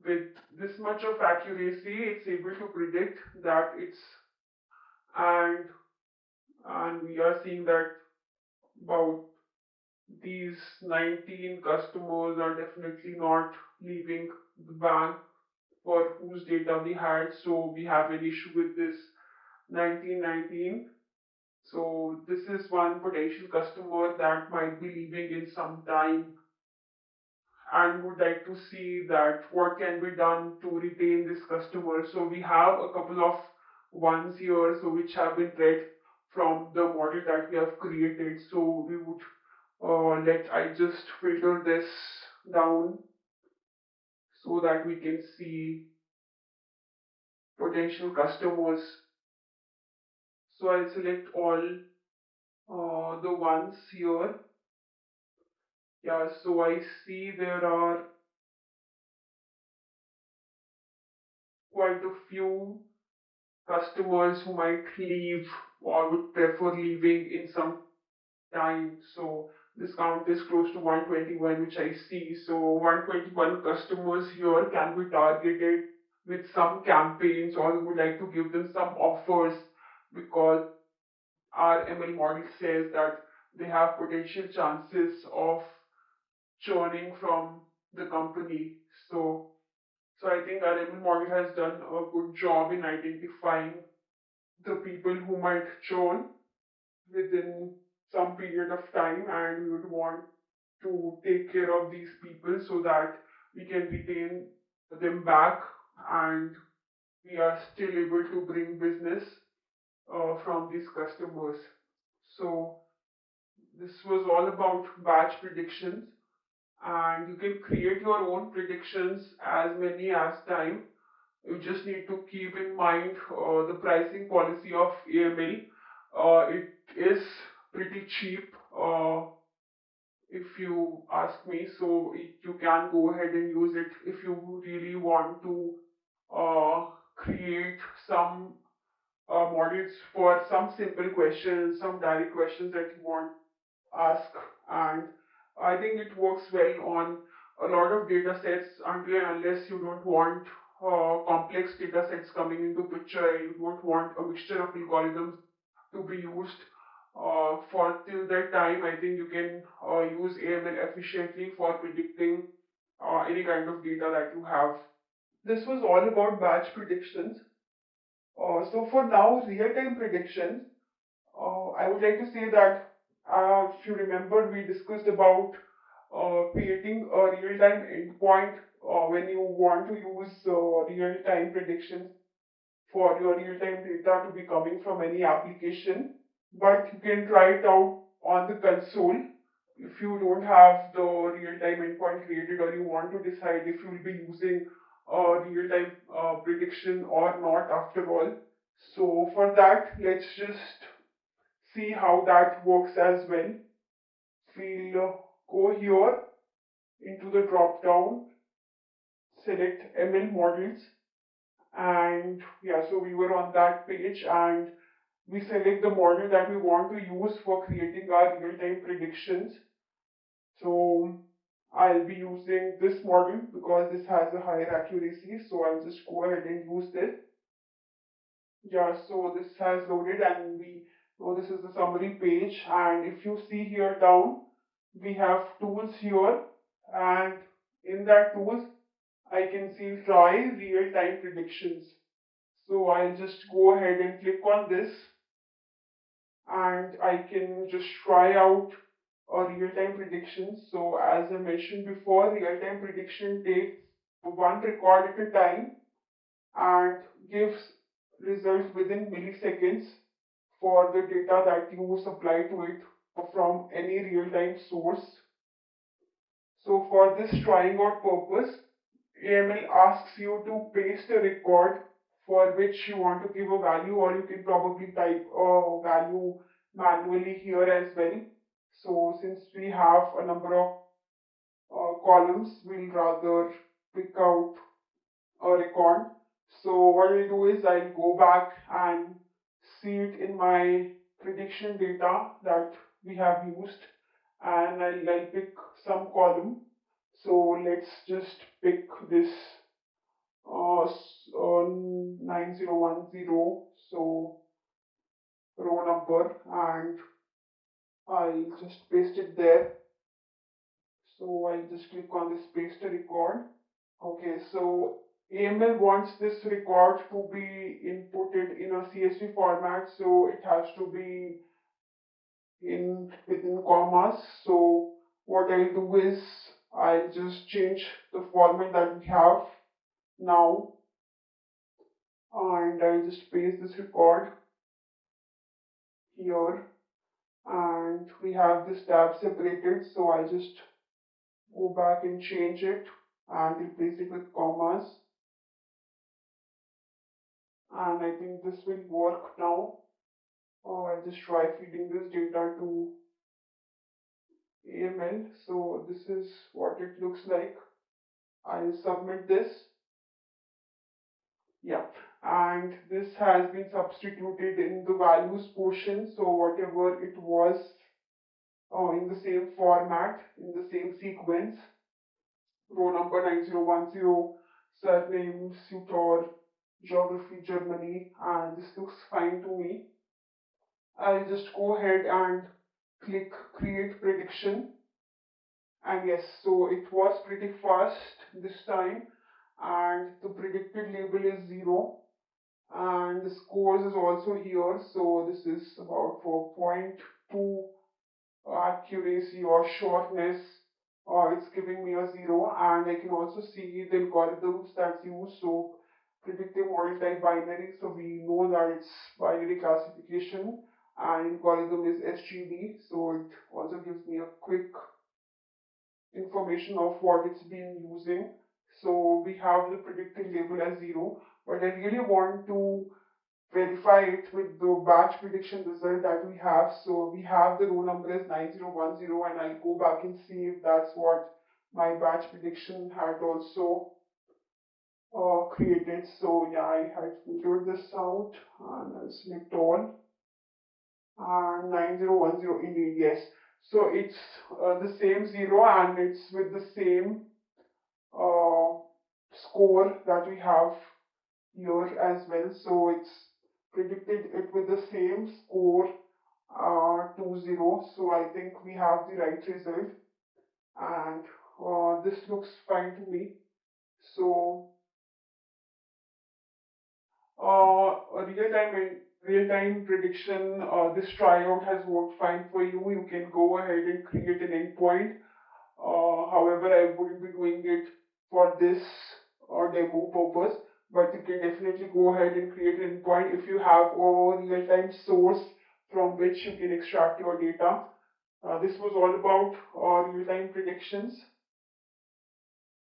With this much of accuracy, it's able to predict that it's and and we are seeing that about these 19 customers are definitely not leaving the bank for whose data we had. So we have an issue with this 1919. So this is one potential customer that might be leaving in some time, and we would like to see that what can be done to retain this customer. So we have a couple of ones here, so which have been read from the model that we have created. So we would let I just filter this down so that we can see potential customers. So I'll select all the ones here. Yeah, so I see there are quite a few customers who might leave or would prefer leaving in some time. So this count is close to 121, which I see. So 121 customers here can be targeted with some campaigns, or we would like to give them some offers because our ML model says that they have potential chances of churning from the company. So I think our ML model has done a good job in identifying the people who might churn within some period of time, and we would want to take care of these people so that we can retain them back and we are still able to bring business from these customers. So this was all about batch predictions, and you can create your own predictions as many as time. You just need to keep in mind the pricing policy of AML. It is pretty cheap, if you ask me. So you can go ahead and use it if you really want to create some models for some simple questions, some direct questions that you want ask. And I think it works well on a lot of data sets until and unless you don't want complex data sets coming into picture and you don't want a mixture of algorithms to be used. For till that time, I think you can use AML efficiently for predicting any kind of data that you have. This was all about batch predictions. So for now, real-time predictions, I would like to say that if you remember, we discussed about creating a real-time endpoint when you want to use real-time predictions for your real-time data to be coming from any application. But you can try it out on the console if you don't have the real-time endpoint created or you want to decide if you will be using real-time prediction or not after all. So for that, let's just see how that works as well. We'll go here into the drop down, select ML models, and yeah, so we were on that page, and we select the model that we want to use for creating our real-time predictions. So I'll be using this model because this has a higher accuracy. So I'll just go ahead and use this. Yeah, so this has loaded and we know this is the summary page. And if you see here down, we have tools here. And in that tools, I can see try real-time predictions. So I'll just go ahead and click on this and I can just try out a real-time prediction. So as I mentioned before, real-time prediction takes one record at a time and gives result within milliseconds for the data that you supply to it from any real-time source. So for this trying out purpose, AML asks you to paste a record for which you want to give a value, or you can probably type a value manually here as well. So since we have a number of columns, we'll rather pick out a record. So what I'll do is I'll go back and see it in my prediction data that we have used, and I'll pick some column. So let's just pick this 9010, so row number, and I'll just paste it there. So I'll just click on this paste a record. Okay, so AML wants this record to be inputted in a CSV format, so it has to be in within commas. So what I'll do is I'll just change the format that we have now, and I'll just paste this record here, and we have this tab separated, so I'll just go back and change it and replace it with commas, and I think this will work now. I'll just try feeding this data to AML. So this is what it looks like. I'll submit this. Yeah, and this has been substituted in the values portion. So whatever it was in the same format, in the same sequence, row number 9010, surname, suitor, geography, Germany, and this looks fine to me. I'll just go ahead and click create prediction. And yes, so it was pretty fast this time, and the predicted label is 0, and the scores is also here. So this is about 4.2 accuracy or shortness. It's giving me a 0, and I can also see the algorithms that's used. So predictive model type binary, so we know that it's binary classification, and algorithm is SGD, so it also gives me a quick information of what it's been using. So we have the predicted label as 0, but I really want to verify it with the batch prediction result that we have. So we have the row number as 9010, and I'll go back and see if that's what my batch prediction had also created. So yeah, I had filtered this out, and I'll select all, and 9010 indeed, yes. So it's the same 0, and it's with the same uh, score that we have here as well. So it's predicted it with the same score, 20. So I think we have the right result, and this looks fine to me. So a real-time prediction, this tryout has worked fine for you. You can go ahead and create an endpoint. However, I wouldn't be doing it for this demo purpose, but you can definitely go ahead and create an endpoint if you have a real-time source from which you can extract your data. This was all about real-time predictions.